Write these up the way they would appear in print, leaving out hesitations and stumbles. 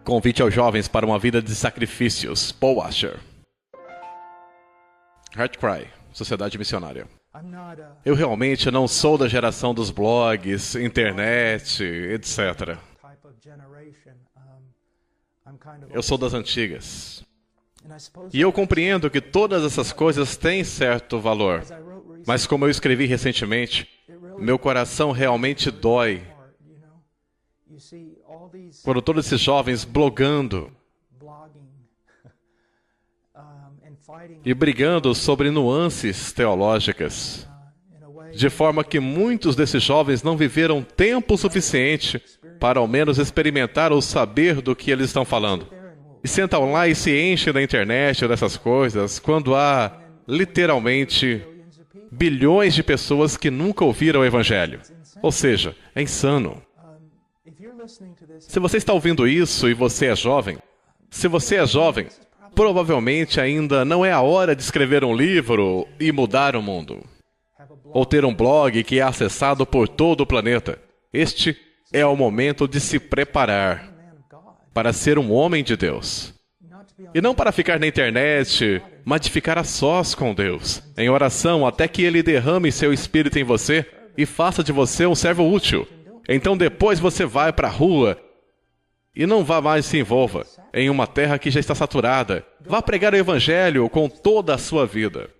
Convite aos jovens para uma vida de sacrifícios. Paul Washer. Heartcry, Sociedade Missionária. Eu realmente não sou da geração dos blogs, internet, etc. Eu sou das antigas. E eu compreendo que todas essas coisas têm certo valor. Mas como eu escrevi recentemente, meu coração realmente dói quando todos esses jovens blogando e brigando sobre nuances teológicas, de forma que muitos desses jovens não viveram tempo suficiente para ao menos experimentar ou saber do que eles estão falando. E sentam lá e se enchem da internet dessas coisas, quando há, literalmente, bilhões de pessoas que nunca ouviram o Evangelho. Ou seja, é insano. Se você está ouvindo isso e você é jovem, provavelmente ainda não é a hora de escrever um livro e mudar o mundo. Ou ter um blog que é acessado por todo o planeta. Este é o momento de se preparar para ser um homem de Deus. E não para ficar na internet, mas de ficar a sós com Deus, em oração até que Ele derrame seu Espírito em você e faça de você um servo útil. Então depois você vai para a rua e não vá mais se envolva em uma terra que já está saturada. Vá pregar o Evangelho com toda a sua vida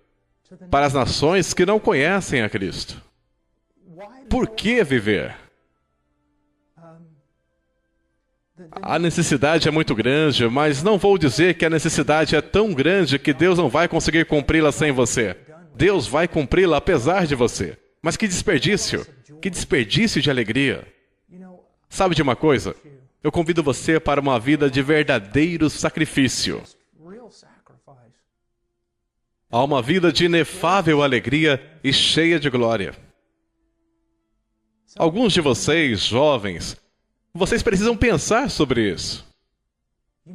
para as nações que não conhecem a Cristo. Por que viver? A necessidade é muito grande, mas não vou dizer que a necessidade é tão grande que Deus não vai conseguir cumpri-la sem você. Deus vai cumpri-la apesar de você. Mas que desperdício de alegria. Sabe de uma coisa? Eu convido você para uma vida de verdadeiro sacrifício. A uma vida de inefável alegria e cheia de glória. Alguns de vocês, jovens, vocês precisam pensar sobre isso.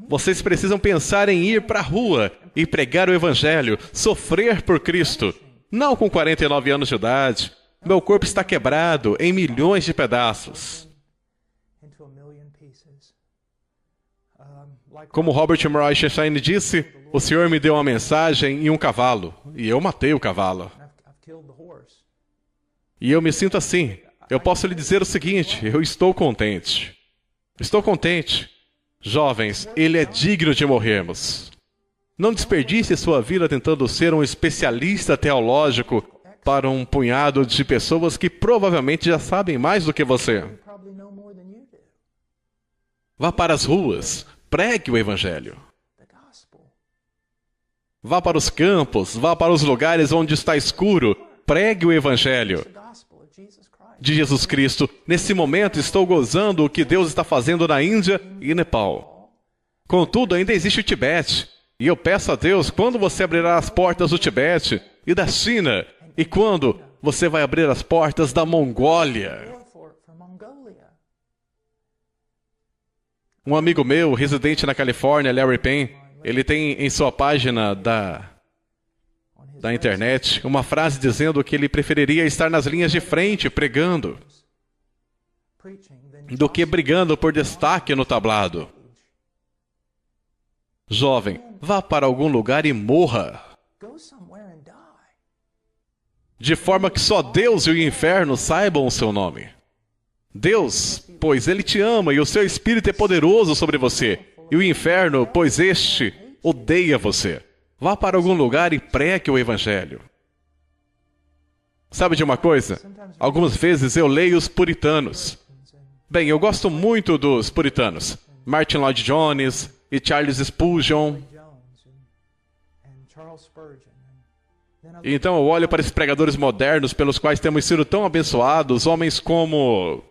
Vocês precisam pensar em ir para a rua e pregar o Evangelho, sofrer por Cristo. Não com 49 anos de idade. Meu corpo está quebrado em milhões de pedaços. Como Robert Murray Einstein disse, o Senhor me deu uma mensagem e um cavalo, e eu matei o cavalo. E eu me sinto assim. Eu posso lhe dizer o seguinte, eu estou contente. Estou contente. Jovens, Ele é digno de morrermos. Não desperdice sua vida tentando ser um especialista teológico para um punhado de pessoas que provavelmente já sabem mais do que você. Vá para as ruas, pregue o Evangelho. Vá para os campos, vá para os lugares onde está escuro, pregue o Evangelho de Jesus Cristo. Nesse momento estou gozando o que Deus está fazendo na Índia e Nepal. Contudo, ainda existe o Tibete. E eu peço a Deus, quando você abrirá as portas do Tibete e da China, e quando você vai abrir as portas da Mongólia. Um amigo meu, residente na Califórnia, Larry Payne, ele tem em sua página da internet uma frase dizendo que ele preferiria estar nas linhas de frente pregando do que brigando por destaque no tablado. Jovem, vá para algum lugar e morra. De forma que só Deus e o inferno saibam o seu nome. Deus, pois Ele te ama e o seu Espírito é poderoso sobre você. E o inferno, pois este odeia você. Vá para algum lugar e pregue o Evangelho. Sabe de uma coisa? Algumas vezes eu leio os puritanos. Bem, eu gosto muito dos puritanos. Martin Lloyd Jones e Charles Spurgeon. Então eu olho para esses pregadores modernos pelos quais temos sido tão abençoados, homens como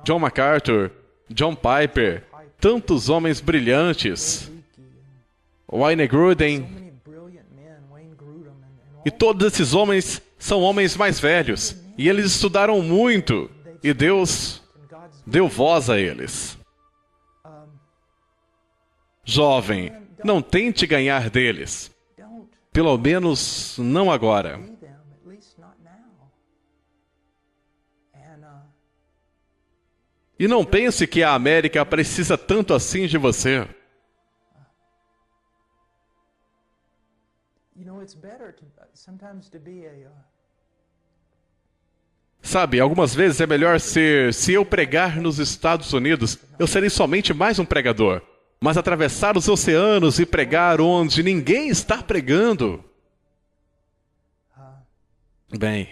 John MacArthur, John Piper, tantos homens brilhantes, Wayne Grudem, e todos esses homens são homens mais velhos, e eles estudaram muito, e Deus deu voz a eles. Jovem, não tente ganhar deles, pelo menos não agora. E não pense que a América precisa tanto assim de você. Sabe, algumas vezes é melhor se eu pregar nos Estados Unidos, eu serei somente mais um pregador. Mas atravessar os oceanos e pregar onde ninguém está pregando. Bem,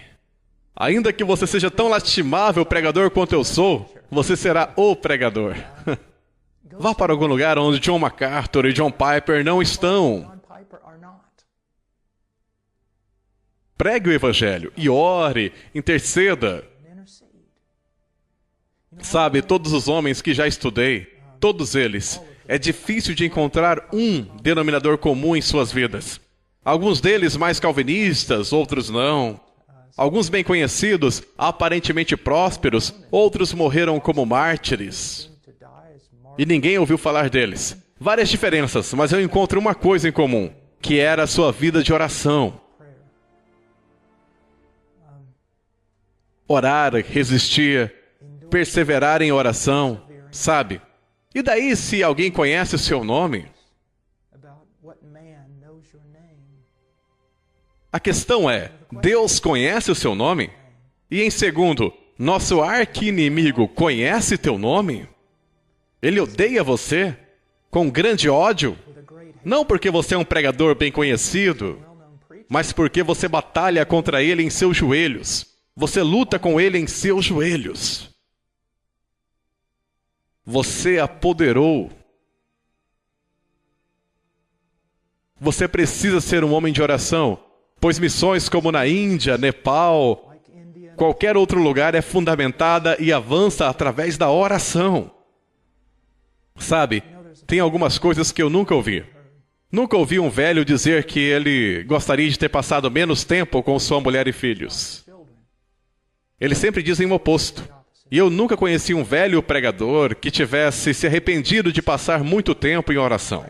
ainda que você seja tão lastimável pregador quanto eu sou, você será o pregador. Vá para algum lugar onde John MacArthur e John Piper não estão. Pregue o Evangelho e ore, interceda. Sabe, todos os homens que já estudei, todos eles, é difícil de encontrar um denominador comum em suas vidas. Alguns deles mais calvinistas, outros não. Alguns bem conhecidos, aparentemente prósperos, outros morreram como mártires. E ninguém ouviu falar deles. Várias diferenças, mas eu encontro uma coisa em comum, que era a sua vida de oração. Orar, resistir, perseverar em oração, sabe? E daí se alguém conhece o seu nome? A questão é, Deus conhece o seu nome? E em segundo, nosso arqui-inimigo conhece teu nome? Ele odeia você? Com grande ódio? Não porque você é um pregador bem conhecido, mas porque você batalha contra ele em seus joelhos. Você luta com ele em seus joelhos. Você apoderou. Você precisa ser um homem de oração, pois missões como na Índia, Nepal, qualquer outro lugar é fundamentada e avança através da oração. Sabe, tem algumas coisas que eu nunca ouvi. Nunca ouvi um velho dizer que ele gostaria de ter passado menos tempo com sua mulher e filhos. Eles sempre dizem o oposto. E eu nunca conheci um velho pregador que tivesse se arrependido de passar muito tempo em oração.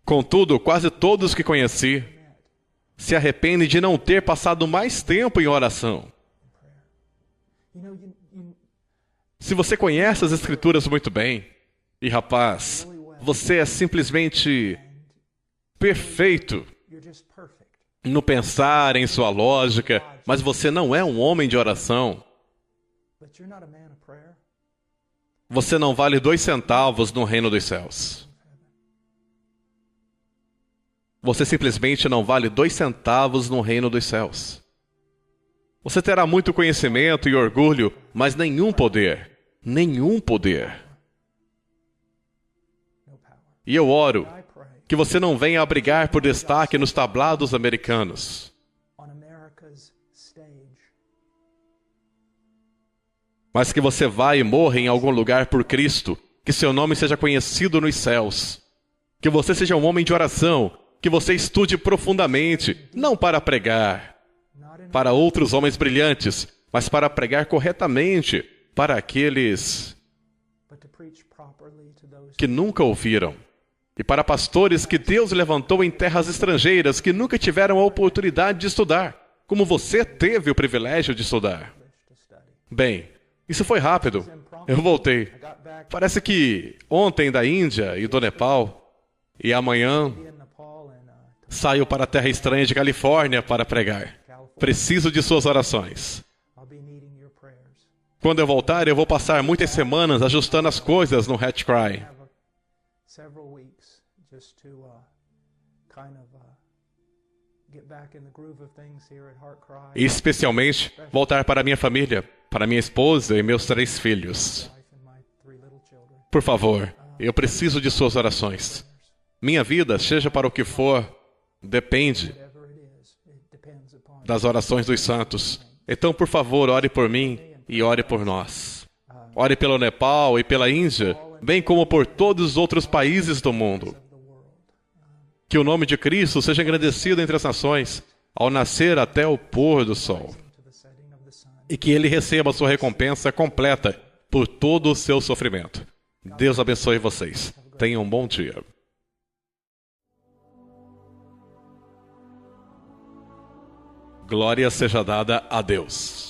Contudo, quase todos que conheci se arrependem de não ter passado mais tempo em oração. Se você conhece as Escrituras muito bem, e rapaz, você é simplesmente perfeito no pensar em sua lógica, mas você não é um homem de oração. Você não vale 2 centavos no reino dos céus. Você simplesmente não vale 2 centavos no reino dos céus. Você terá muito conhecimento e orgulho, mas nenhum poder. Nenhum poder. E eu oro que você não venha a brigar por destaque nos tablados americanos. Mas que você vá e morra em algum lugar por Cristo, que seu nome seja conhecido nos céus. Que você seja um homem de oração, que você estude profundamente, não para pregar para outros homens brilhantes, mas para pregar corretamente para aqueles que nunca ouviram. E para pastores que Deus levantou em terras estrangeiras que nunca tiveram a oportunidade de estudar, como você teve o privilégio de estudar. Bem, isso foi rápido. Eu voltei. Parece que ontem da Índia e do Nepal, e amanhã saio para a terra estranha de Califórnia para pregar. Preciso de suas orações. Quando eu voltar, eu vou passar muitas semanas ajustando as coisas no Hatch Cry. E especialmente voltar para minha família, para minha esposa e meus 3 filhos. Por favor, eu preciso de suas orações. Minha vida, seja para o que for, depende das orações dos santos. Então, por favor, ore por mim e ore por nós. Ore pelo Nepal e pela Índia, bem como por todos os outros países do mundo. Que o nome de Cristo seja engrandecido entre as nações, ao nascer até o pôr do sol. E que ele receba a sua recompensa completa por todo o seu sofrimento. Deus abençoe vocês. Tenham um bom dia. Glória seja dada a Deus.